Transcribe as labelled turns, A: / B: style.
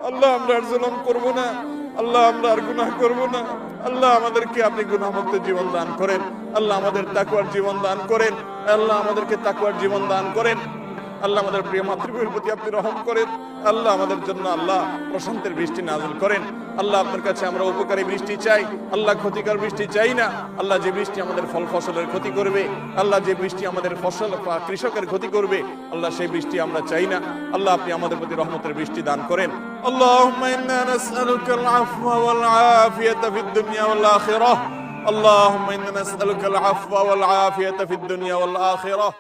A: আল্লাহ আমরা আর জুলুম করব না, আল্লাহ আমরা আর গুনাহ করব না। আল্লাহ আমাদেরকে আপনি গুনাহমুক্ত জীবন দান করেন। আল্লাহ আমাদের তাকওয়ার জীবন দান করেন। আল্লাহ আমাদেরকে তাকওয়ার জীবন দান করেন। আল্লাহ আমাদের প্রিয় মাতৃভূমির প্রতি আপনি রহম করেন। আল্লাহ আমাদের জন্য আল্লাহ প্রশান্তের বৃষ্টি নাযিল করেন। আল্লাহ আপনার কাছে আমরা উপকারী বৃষ্টি চাই, আল্লাহ ক্ষতিকর বৃষ্টি চাই না। আল্লাহ যে বৃষ্টি আমাদের ফল ফসলের ক্ষতি করবে, আল্লাহ যে বৃষ্টি আমাদের ফসল বা কৃষকের ক্ষতি করবে, আল্লাহ সেই বৃষ্টি আমরা চাই না। আল্লাহ আপনি আমাদের প্রতি রহমতের বৃষ্টি দান করেন। আল্লাহুম্মা ইন্না নাসআলুকাল আফওয়া ওয়াল আফিয়াতা ফিদ দুনিয়া ওয়াল আখিরাহ। আল্লাহুম্মা ইন্না নাসআলুকাল আফওয়া ওয়াল আফিয়াতা ফিদ দুনিয়া ওয়াল আখিরাহ।